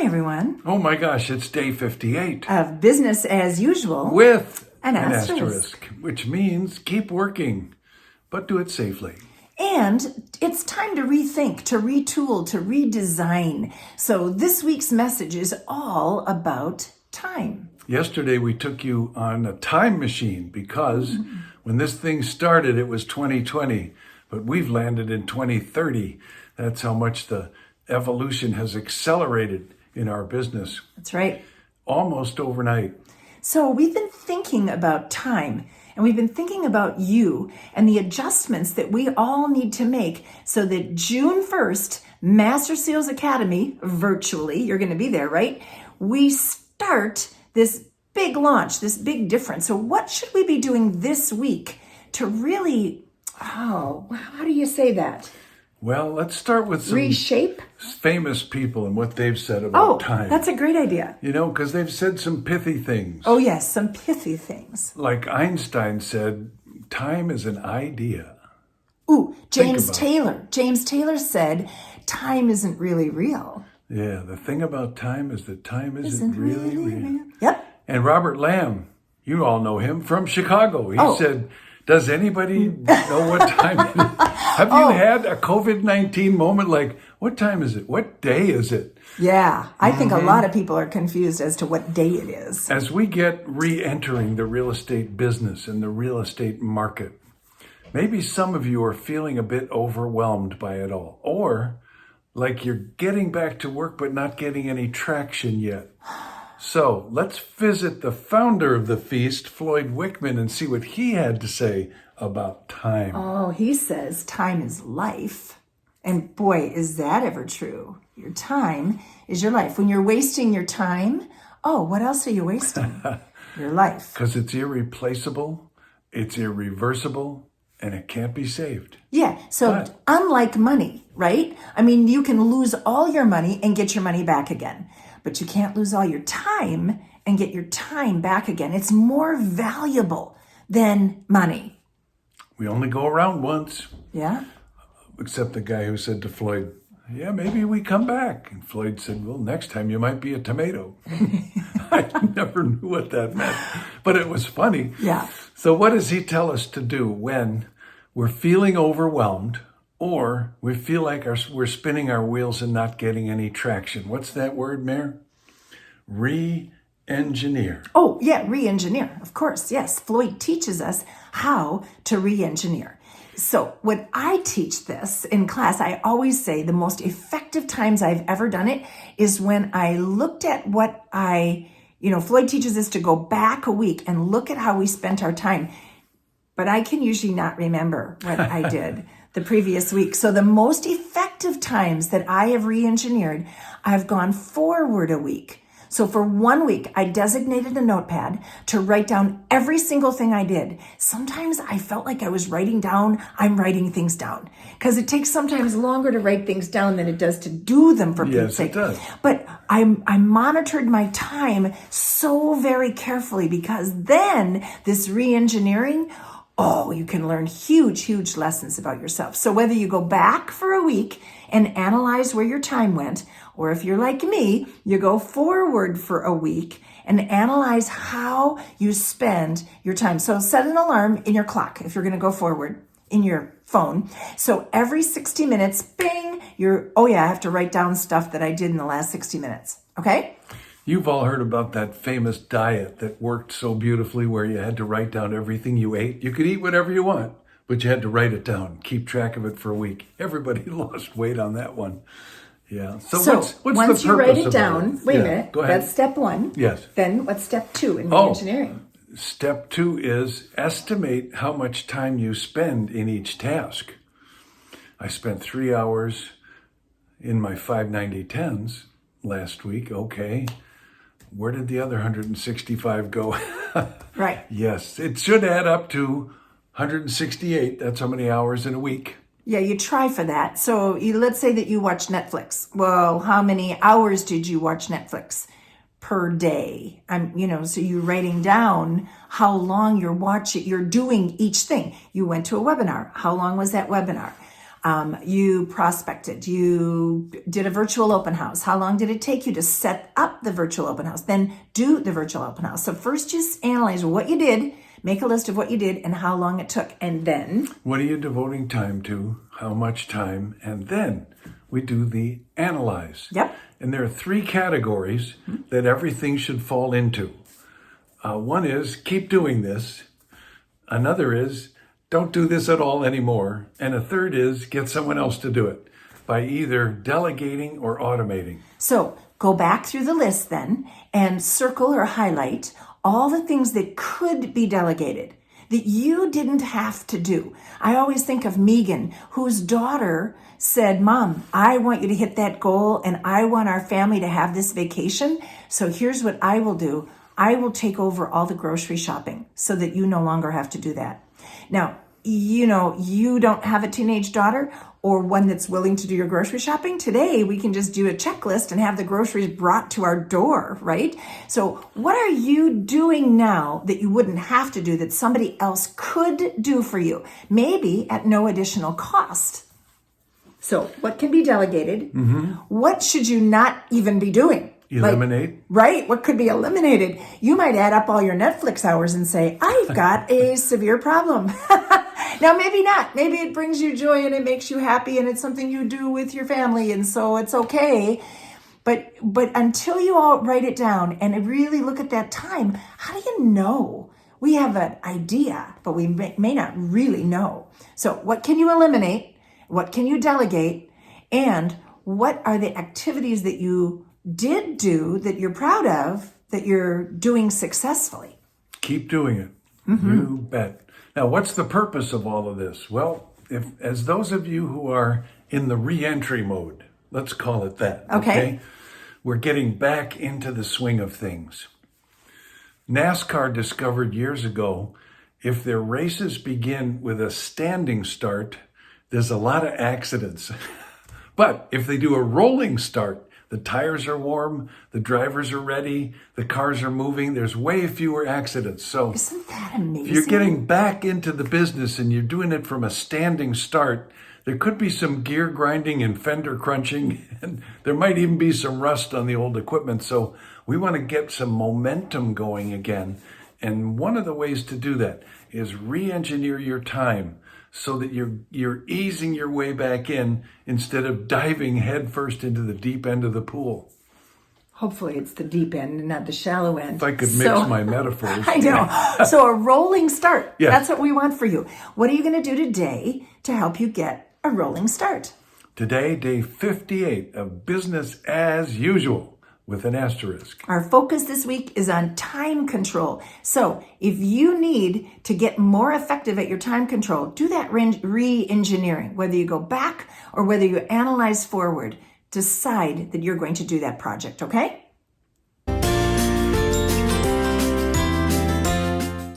Hi, everyone. Oh my gosh, it's day 58. Of business as usual. With an asterisk. which means keep working, but do it safely. And it's time to rethink, to retool, to redesign. So this week's message is all about time. Yesterday we took you on a time machine because when this thing started, it was 2020, but we've landed in 2030. That's how much the evolution has accelerated in our business. That's right. Almost overnight. So we've been thinking about time, and we've been thinking about you and the adjustments that we all need to make so that June 1st, Master Seals Academy, virtually, you're going to be there, right? We start this big launch, this big difference. So what should we be doing this week to really, how do you say that? Well, let's start with some reshape famous people and what they've said about time. That's a great idea. You know, because they've said some pithy things. Oh, yes, some pithy things. Like Einstein said, time is an idea. Ooh, James Taylor. James Taylor said, time isn't really real. Yeah, the thing about time is that time isn't really real. Yep. And Robert Lamb, you all know him from Chicago. He said, does anybody know what time it is? Have you had a COVID-19 moment like, what time is it? What day is it? Yeah, I think a lot of people are confused as to what day it is. As we get re-entering the real estate business and the real estate market, maybe some of you are feeling a bit overwhelmed by it all. Or like you're getting back to work but not getting any traction yet. So let's visit the founder of the feast, Floyd, and see what he had to say about time. Oh, he says time is life. And boy, is that ever true. Your time is your life. When you're wasting your time, what else are you wasting? Your life. Because it's irreplaceable, it's irreversible, and it can't be saved. Yeah, so unlike money, right? I mean, you can lose all your money and get your money back again. But you can't lose all your time and get your time back again. It's more valuable than money. We only go around once. Yeah. Except the guy who said to Floyd, yeah, maybe we come back. And Floyd said, well, next time you might be a tomato. I never knew what that meant, but it was funny. Yeah. So what does he tell us to do when we're feeling overwhelmed or we feel like we're spinning our wheels and not getting any traction? What's that word, Mayor? Reengineer. Oh, yeah, re-engineer. Of course, yes. Floyd teaches us how to re-engineer. So when I teach this in class, I always say the most effective times I've ever done it is when I looked at what Floyd teaches us to go back a week and look at how we spent our time. But I can usually not remember what I did the previous week. So the most effective times that I have re-engineered, I've gone forward a week. So for 1 week, I designated a notepad to write down every single thing I did. Sometimes I felt like I was I'm writing things down. Because it takes sometimes longer to write things down than it does to do them, for Pete's sake. Yes, it does. But I monitored my time so very carefully because then this re-engineering, you can learn huge lessons about yourself. So whether you go back for a week and analyze where your time went, or if you're like me, you go forward for a week and analyze how you spend your time. So set an alarm in your clock if you're going to go forward in your phone. So every 60 minutes, bing, I have to write down stuff that I did in the last 60 minutes. Okay? You've all heard about that famous diet that worked so beautifully where you had to write down everything you ate. You could eat whatever you want, but you had to write it down, keep track of it for a week. Everybody lost weight on that one. Yeah. So what's once the you write purpose it down, of wait a minute, go ahead. That's step one. Yes. Then what's step two in re-engineering? Step 2 is estimate how much time you spend in each task. I spent 3 hours in my 590-10s last week. Okay. Where did the other 165 go? Right. Yes, it should add up to 168. That's how many hours in a week. Yeah, you try for that. So let's say that you watch Netflix. Well, how many hours did you watch Netflix per day? So you're writing down how long you're doing each thing. You went to a webinar. How long was that webinar? You prospected, you did a virtual open house. How long did it take you to set up the virtual open house? Then do the virtual open house. So first just analyze what you did, make a list of what you did and how long it took. And then what are you devoting time to? How much time? And then we do the analyze. Yep. And there are 3 categories that everything should fall into. One is keep doing this. Another is don't do this at all anymore. And a third is get someone else to do it by either delegating or automating. So go back through the list then and circle or highlight all the things that could be delegated, that you didn't have to do. I always think of Megan, whose daughter said, Mom, I want you to hit that goal and I want our family to have this vacation. So here's what I will do. I will take over all the grocery shopping so that you no longer have to do that. Now, you don't have a teenage daughter or one that's willing to do your grocery shopping. Today, we can just do a checklist and have the groceries brought to our door, right? So what are you doing now that you wouldn't have to do that somebody else could do for you? Maybe at no additional cost. So what can be delegated? What should you not even be doing? Eliminate. Right? What could be eliminated? You might add up all your Netflix hours and say, I've got a severe problem. Now, maybe not. Maybe it brings you joy and it makes you happy and it's something you do with your family and so it's okay. But until you all write it down and really look at that time, how do you know? We have an idea, but we may not really know. So what can you eliminate? What can you delegate? And what are the activities that you did do that you're proud of, that you're doing successfully? Keep doing it. You bet. Now, what's the purpose of all of this? Well, as those of you who are in the re-entry mode, let's call it that. Okay. We're getting back into the swing of things. NASCAR discovered years ago, if their races begin with a standing start, there's a lot of accidents. But if they do a rolling start, the tires are warm, the drivers are ready, the cars are moving, there's way fewer accidents. So isn't that amazing? if you're getting back into the business and you're doing it from a standing start, there could be some gear grinding and fender crunching, and there might even be some rust on the old equipment. So we want to get some momentum going again. And one of the ways to do that is re-engineer your time so that you're easing your way back in instead of diving headfirst into the deep end of the pool. Hopefully it's the deep end and not the shallow end. If I could mix my metaphors. I know. So a rolling start. Yes. That's what we want for you. What are you going to do today to help you get a rolling start? Today, day 58 of business as usual with an asterisk. Our focus this week is on time control. So if you need to get more effective at your time control, do that re-engineering. Whether you go back or whether you analyze forward, decide that you're going to do that project, okay?